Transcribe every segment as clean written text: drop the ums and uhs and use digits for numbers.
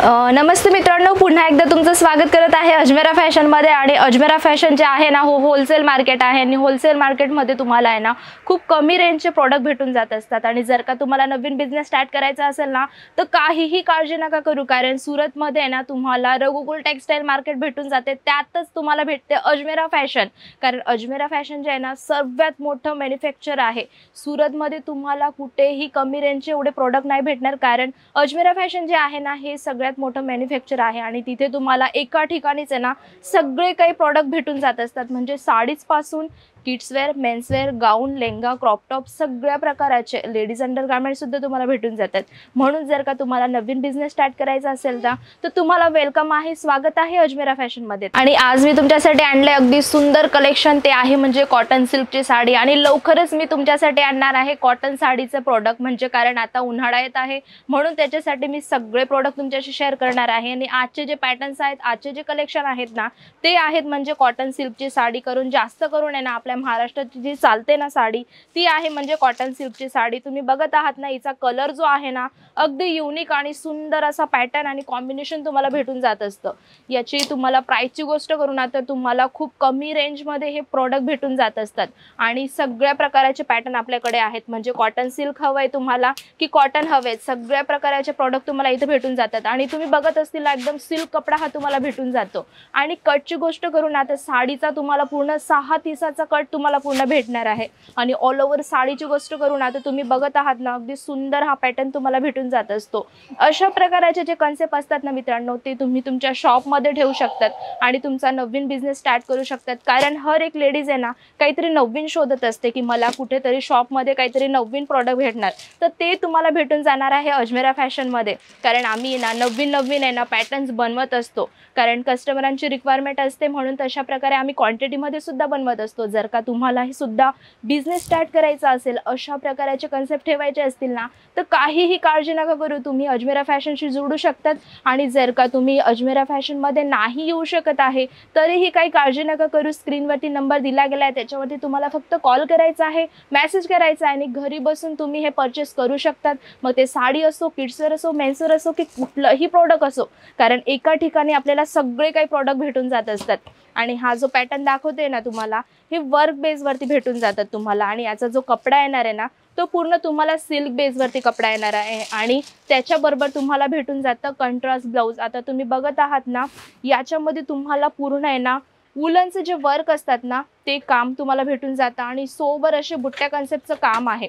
नमस्ते मित्रांनो, पुन्हा एकदा तुमचं स्वागत करत आहे अजमेरा फॅशन मध्ये। आणि अजमेरा फॅशन जे आहे ना, होलसेल मार्केट आहे आणि होलसेल मार्केट मध्ये तुम्हाला आहे ना खूप कमी रेंजचे प्रोडक्ट भेटून जात असतात। आणि जर का तुम्हाला नवीन बिझनेस स्टार्ट करायचा असेल ना, तर काहीही काळजी नका करू, कारण सुरत मध्ये आहे ना तुम्हाला रघुकुल टेक्सटाईल मार्केट भेटून जाते, त्यातच तुम्हाला भेटते अजमेरा फॅशन। कारण अजमेरा फॅशन जे आहे ना सर्वात मोठं मॅन्युफॅक्चर आहे सुरत मध्ये। तुम्हाला कुठेही कमी रेंजचे एवढे प्रोडक्ट नाही भेटणार, कारण अजमेरा फॅशन जे आहे ना हे सगळ्यात मोठं मॅन्युफॅक्चर आहे। आणि तिथे तुम्हाला एका ठिकाणीच आहे ना सगळे काही प्रोडक्ट भेटून जात असतात, म्हणजे साडीज पासून किड्स वेअर, मेन्स वेअर, गाऊन, लेंगा, क्रॉप टॉप सगळ्या प्रकाराचे लेडीज अंडरगार्मेंट सुद्धा तुम्हाला भेटून जातात। म्हणून जर का तुम्हाला नवीन बिझनेस स्टार्ट करायचा असेल ना, तर तुम्हाला वेलकम आहे, स्वागत आहे अजमेरा फॅशन मध्ये। आणि आज मी तुमच्यासाठी आणले अगदी सुंदर कलेक्शन, ते आहे म्हणजे कॉटन सिल्कची साडी। आणि लवकरच मी तुमच्यासाठी आणणार आहे कॉटन साडीचे प्रोडक्ट, म्हणजे कारण आता उन्हाळा येत आहे म्हणून त्याच्यासाठी मी सगळे प्रोडक्ट तुमच्याशी शेअर करणार आहे। आणि आजचे जे पॅटर्न्स आहेत, आजचे जे कलेक्शन आहेत ना, ते आहेत म्हणजे कॉटन सिल्कची साडी। करून जास्त करून आहे ना आपल्या महाराष्ट्राची जी चालते ना साडी, ती आहे म्हणजे कॉटन सिल्कची साडी। तुम्ही बघत आहात ना, हिचा कलर जो आहे ना अगदी युनिक आणि सुंदर असा पॅटर्न आणि कॉम्बिनेशन तुम्हाला भेटून जात असतं। याची तुम्हाला प्राइसची गोष्ट करू ना, तर तुम्हाला खूप कमी रेंज मध्ये हे प्रोडक्ट भेटून जात असतात। आणि सगळ्या प्रकारचे पॅटर्न आपल्याकडे आहेत, म्हणजे कॉटन सिल्क हवंय तुम्हाला की कॉटन हवे, सगळ्या प्रकारचे प्रोडक्ट तुम्हाला इथे भेटून जातात। आणि तुम्ही बघत असतील एकदम सिल्क कपडा हा तुम्हाला भेटून जातो। आणि कटची गोष्ट करू ना, तर साडीचा तुम्हाला पूर्ण 6 तीसाचा कट तुम्हाला पूर्ण भेटणार आहे। आणि ऑल ओव्हर साडीची गोष्ट करू ना, तर तुम्ही बघत आहात ना अगदी सुंदर हा पॅटर्न तुम्हाला भेटून जात असतो। अशा प्रकारचे जे कन्सेप्ट असतात ना मित्रांनो, ते तुम्ही तुमच्या शॉप मध्ये ठेवू शकतात आणि तुमचा नवीन बिझनेस स्टार्ट करू शकतात। कारण हर एक लेडीज आहे ना काहीतरी नवीन शोधत असते की मला कुठेतरी शॉप मध्ये काहीतरी नवीन प्रोडक्ट भेटणार, तर ते तुम्हाला भेटून जाणार आहे अजमेरा फॅशन मध्ये। कारण आम्ही ना नवीन आहे ना पॅटर्न्स बनवत असतो, कारण कस्टमरांची रिक्वायरमेंट असते, म्हणून तशा प्रकारे आम्ही क्वांटिटी मध्ये सुद्धा बनवत असतो। जर का तुम्हाला हे सुद्धा बिझनेस स्टार्ट करायचा असेल, अशा प्रकारचे कन्सेप्ट ठेवायचे असतील ना, तर काहीही काळजी नका करू, तुम्ही अजमेरा फॅशनशी जोडू शकतात। आणि जर का तुम्ही अजमेरा फॅशन मध्ये नाही येऊ शकत आहे, तरीही काही काळजी नका करू, स्क्रीनवरती नंबर दिला गेला आहे, त्याच्यावरती तुम्हाला फक्त कॉल करायचा आहे, मेसेज करायचा आहे आणि घरी बसून तुम्ही हे परचेस करू शकतात। मग ते साडी असो, किड्सवेअर असो, मेन्सवेअर असो की कुठलंही प्रोडक्ट असो, कारण एका ठिकाणी आपल्याला सगळे काही प्रोडक्ट भेटून जात असतात। आणि हा जो पॅटर्न दाखवते ना तुम्हाला, हे वर्क बेस वरती भेटून जातात तुम्हाला। आणि याचा जो कपडा येणार आहे ना, तो पूर्ण तुम्हाला सिल्क बेस वरती कपडा येणार आहे। आणि त्याच्याबरोबर तुम्हाला भेटून जातं कंट्रास्ट ब्लाउज। आता तुम्ही बघत आहात ना, याच्यामध्ये तुम्हाला पूर्ण आहे ना वुलनचे जे वर्क असतात ना, ते काम तुम्हाला भेटून जातं आणि सोबर असे बुट्ट्या कन्सेप्टचं काम आहे।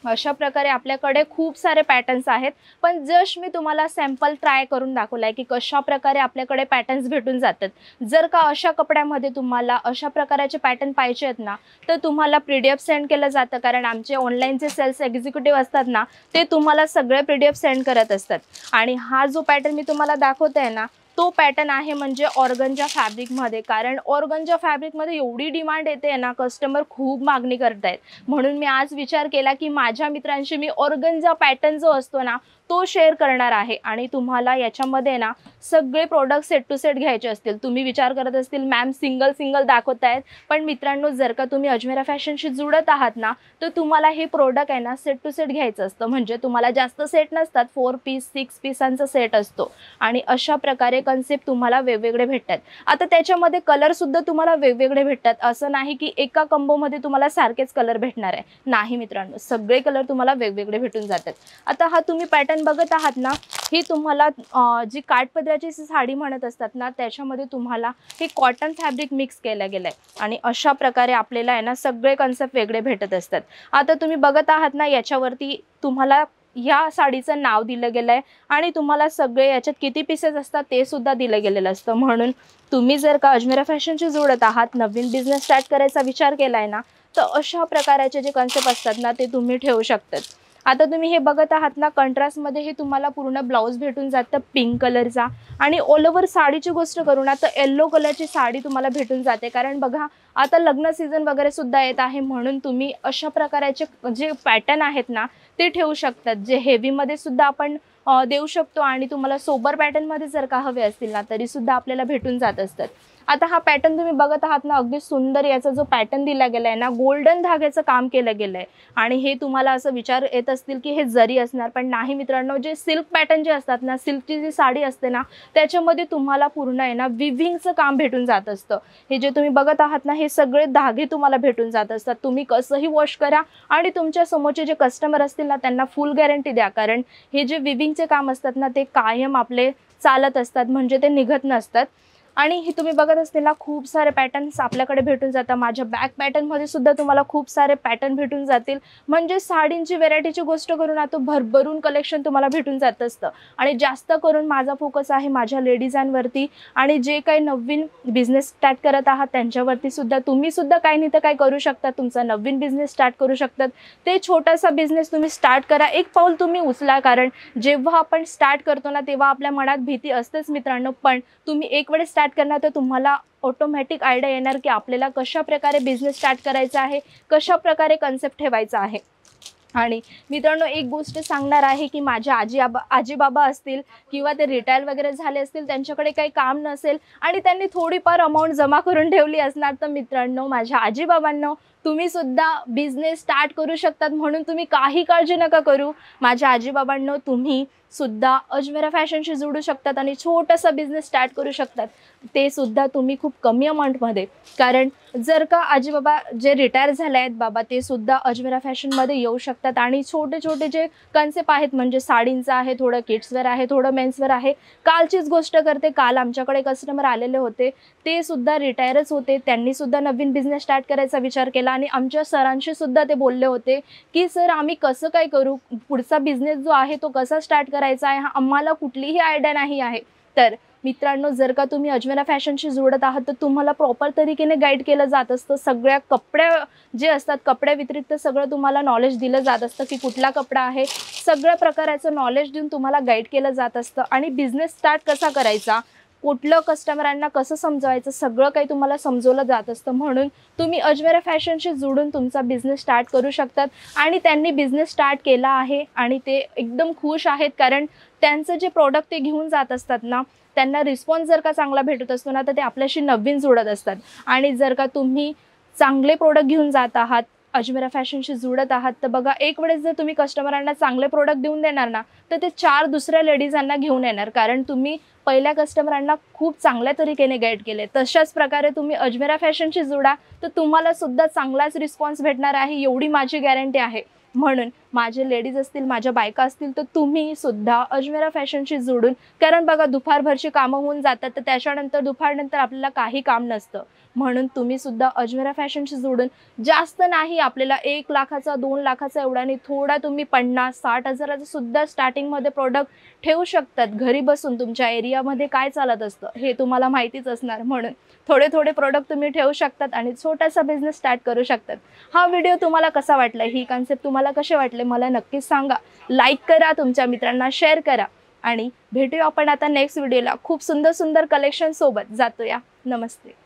अशा प्रकारे आपल्याकडे खूप सारे पॅटर्न्स आहेत, पण जस्ट मी तुम्हाला सॅम्पल ट्राय करून दाखवलाय की कशा प्रकारे आपल्याकडे पॅटर्न्स भेटून जातात। जर का अशा कपड्यामध्ये तुम्हाला अशा प्रकारचे पॅटर्न पाहिजे आहेत ना, तर तुम्हाला पीडीएफ सेंड केलं जातं, कारण आमचे ऑनलाईनचे सेल्स एक्झिक्युटिव्ह असतात ना, ते तुम्हाला सगळे पीडीएफ सेंड करत असतात। आणि हा जो पॅटर्न मी तुम्हाला दाखवते ना, तो पॅटर्न आहे म्हणजे ऑर्गंजा फॅब्रिक मध्ये। कारण ऑर्गंजा फॅब्रिक मध्ये एवढी डिमांड येते ना, कस्टमर खूप मागणी करतायत, म्हणून मी आज विचार केला की माझ्या मित्रांशी मी ऑर्गंजा पॅटर्न जो असतो ना तो शेअर करणार आहे। आणि तुम्हाला याच्यामध्ये ना सगळे प्रोडक्ट सेट टू सेट घ्यायचे असतील। तुम्ही विचार करत असतील मॅम सिंगल दाखवतायत, पण मित्रांनो जर का तुम्ही अजमेरा फॅशनशी जुळत आहात ना, तर तुम्हाला हे प्रोडक्ट आहे ना सेट टू सेट घ्यायचं असतं, म्हणजे तुम्हाला जास्त सेट नसतात, 4 पीस 6 पीसांचा सेट असतो। आणि अशा प्रकारे कन्सेप्ट तुम्हाला वेगवेगळे भेटतात। आता त्याच्यामध्ये कलर सुद्धा तुम्हाला वेगवेगळे भेटतात, असं नाही की एका कंबो मध्ये तुम्हाला सारखेच कलर भेटणार आहे, नाही मित्रांनो, सगळे कलर तुम्हाला वेगवेगळे भेटून जातात। आता हा तुम्ही पॅटर्न बघत आहात ना, ही तुम्हाला जी काठपदराची साडी म्हणत असतात ना, त्याच्यामध्ये तुम्हाला हे कॉटन फॅब्रिक मिक्स केलं गेलंय। आणि अशा प्रकारे आपल्याला आहे ना सगळे कन्सेप्ट वेगळे भेटत असतात। आता तुम्ही बघत आहात ना, याच्यावरती तुम्हाला या साडीचं नाव दिलं गेलंय आणि तुम्हाला सगळे याच्यात किती पीसेस असतात ते सुद्धा दिलं गेलेलं असतं। म्हणून तुम्ही जर का अजमेरा फॅशनशी जोडत आहात, नवीन बिझनेस स्टार्ट करायचा विचार केलाय ना, तर अशा प्रकारचे जे कन्सेप्ट असतात ना ते तुम्ही ठेवू शकतात। आता तुम्ही हे बघत आहात ना, कंट्रास्ट मध्ये हे तुम्हाला पूर्ण ब्लाउज भेटून जातं पिंक कलरचा। आणि ऑल ओव्हर साडीची गोष्ट करू ना, तर येलो कलरची साडी तुम्हाला भेटून जाते, कारण बघा आता लग्न सीझन वगैरे सुद्धा येत आहे, म्हणून तुम्ही अशा प्रकारचे जे पॅटर्न आहेत ना ते ठेवू शकतात, जे हेवी मध्ये सुद्धा आपण देऊ शकतो। आणि तुम्हाला सोबर पॅटर्न मध्ये जर का हवे असतील ना, तरी सुद्धा आपल्याला भेटून जात असतात। आता हा पॅटर्न तुम्ही बघत आहात ना, अगदी सुंदर याचा जो पॅटर्न दिला गेला आहे ना, गोल्डन धाग्याचं काम केलं गेलं आहे. आणि हे तुम्हाला असं विचार येत असतील की हे जरी असणार, पण नाही मित्रांनो, जे सिल्क पॅटर्न जे असतात ना, सिल्कची जी साडी असते ना, त्याच्यामध्ये तुम्हाला पूर्ण आहे ना विविंगचं काम भेटून जात असतं. हे जे तुम्ही बघत आहात ना, हे सगळे धागे तुम्हाला भेटून जात असतात. तुम्ही कसंही वॉश करा आणि तुमच्या समोरचे जे कस्टमर असतील ना, त्यांना फुल गॅरंटी द्या, कारण हे जे विविंगचे काम असतात ना, ते कायम आपले चालत असतात, म्हणजे ते निघत नसतात. आणि हे तुम्ही बघत असतील ना, खूप सारे पॅटर्न्स आपल्याकडे भेटून जातात. माझ्या बॅक पॅटर्नमध्ये सुद्धा तुम्हाला खूप सारे पॅटर्न भेटून जातील. म्हणजे साडींची व्हेरायटीची गोष्ट करून आता भरभरून कलेक्शन तुम्हाला भेटून जात असतं. आणि जास्त करून माझा फोकस आहे माझ्या लेडीजांवरती आणि जे काही नवीन बिझनेस स्टार्ट करत आहात त्यांच्यावरती सुद्धा. तुम्ही सुद्धा काही नाही तर काय करू शकता, तुमचा नवीन बिझनेस स्टार्ट करू शकतात. ते छोटासा बिझनेस तुम्ही स्टार्ट करा, एक पाऊल तुम्ही उचला, कारण जेव्हा आपण स्टार्ट करतो ना, तेव्हा आपल्या मनात भीती असतेच मित्रांनो. पण तुम्ही एक वेळेस स्टार्ट करणार तर तुम्हाला ऑटोमॅटिक आयडिया येणार की आपल्याला कशा प्रकारे बिझनेस स्टार्ट करायचा आहे, कशा प्रकारे कन्सेप्ट ठेवायचा आहे. आणि मित्रांनो, एक गोष्ट सांगणार आहे की माझे आजी बाबा असतील किंवा ते रिटायर वगैरे झाले असतील, त्यांच्याकडे काही काम नसेल आणि त्यांनी थोडीफार अमाऊंट जमा करून ठेवली असणार, तर मित्रांनो, माझ्या आजी बाबांनो, तुम्ही सुद्धा बिझनेस स्टार्ट करू शकतात. म्हणून तुम्ही काही काळजी नका करू. माझ्या आजी बाबांनो, तुम्ही सुद्धा अजमेरा फॅशनशी जोडू शकतात आणि छोटासा बिझनेस स्टार्ट करू शकतात, ते सुद्धा तुम्ही खूप कमी अमाऊंटमध्ये. कारण जर का आजी बाबा जे रिटायर झाले आहेत बाबा, ते सुद्धा अजमेरा फॅशनमध्ये येऊ शकतात आणि छोटे छोटे जे कन्सेप्ट आहेत, म्हणजे साडींचं आहे, थोडं किड्सवेअर आहे, थोडं मेन्सवेअर आहे. कालचीच गोष्ट करते, काल आमच्याकडे कस्टमर आलेले होते, ते सुद्धा रिटायरच होते. त्यांनी सुद्धा नवीन बिझनेस स्टार्ट करायचा विचार केला आणि आमच्या सरांशी सुद्धा ते बोलले होते की सर, आम्ही कसं काय करू, पुढचा बिझनेस जो आहे तो कसा स्टार्ट करायचा आहे, आम्हाला कुठलीही आयडिया नाही आहे. तर मित्रांनो, जर का तुम्ही अजमेरा फॅशनशी जोडत आहात तर तुम्हाला प्रॉपर तरीकेने गाईड केलं जात असतं. सगळ्या कपड्या जे असतात, कपड्या व्यतिरिक्त सगळं तुम्हाला नॉलेज दिलं जात असतं की कुठला कपडा आहे, सगळ्या प्रकाराचं नॉलेज देऊन तुम्हाला गाईड केलं जात असतं. आणि बिझनेस स्टार्ट कसा करायचा, कुठलं कस्टमरांना कसं समजवायचं, सगळं काही तुम्हाला समजवलं जात असतं. म्हणून तुम्ही अजमेरा फॅशनशी जोडून तुमचा बिझनेस स्टार्ट करू शकतात. आणि त्यांनी बिझनेस स्टार्ट केला आहे आणि ते एकदम खुश आहेत, कारण त्यांचं जे प्रॉडक्ट ते घेऊन जात असतात ना, त्यांना रिस्पॉन्स जर का चांगला भेटत असतो ना, तर ते आपल्याशी नवीन जोडत असतात. आणि जर का तुम्ही चांगले प्रोडक्ट घेऊन जात आहात, अजमेरा फॅशनशी जोडत आहात, तर बघा, एक वेळेस जर तुम्ही कस्टमरांना चांगले प्रोडक्ट देऊन देणार ना, तर ते 4 दुसऱ्या लेडीजांना घेऊन येणार, कारण तुम्ही पहिल्या कस्टमरांना खूप चांगल्या तरीकेने गाईड केले. तशाच प्रकारे तुम्ही अजमेरा फॅशनशी जोडा, तर तुम्हाला सुद्धा चांगलाच रिस्पॉन्स भेटणार आहे, एवढी माझी गॅरंटी आहे. म्हणून माझे लेडीज असतील, माझ्या बायका असतील, तर तुम्ही सुद्धा अजमेरा फॅशनशी जोडून, कारण बघा, दुपारभरची कामं होऊन जातात, तर त्याच्यानंतर दुपारनंतर आपल्याला काही काम नसतं. म्हणून तुम्ही सुद्धा अजमेरा फॅशनशी जोडून, जास्त नाही आपल्याला 1 लाखाचा 2 लाखाचा एवढा नाही, थोडा तुम्ही 50-60 हजाराचा सुद्धा स्टार्टिंगमध्ये प्रोडक्ट ठेवू शकतात. घरी बसून तुमच्या एरियामध्ये काय चालत असतं हे तुम्हाला माहितीच असणार. म्हणून थोडे थोडे प्रोडक्ट तुम्ही ठेवू शकतात आणि छोटासा बिझनेस स्टार्ट करू शकतात. हा व्हिडिओ तुम्हाला कसा वाटला, ही कन्सेप्ट तुम्हाला कसे वाटले, मला नक्कीच सांगा. लाईक करा, तुमच्या मित्रांना शेअर करा आणि भेटूया आपण आता नेक्स्ट व्हिडिओला खूप सुंदर सुंदर कलेक्शन सोबत. जातोया. नमस्ते.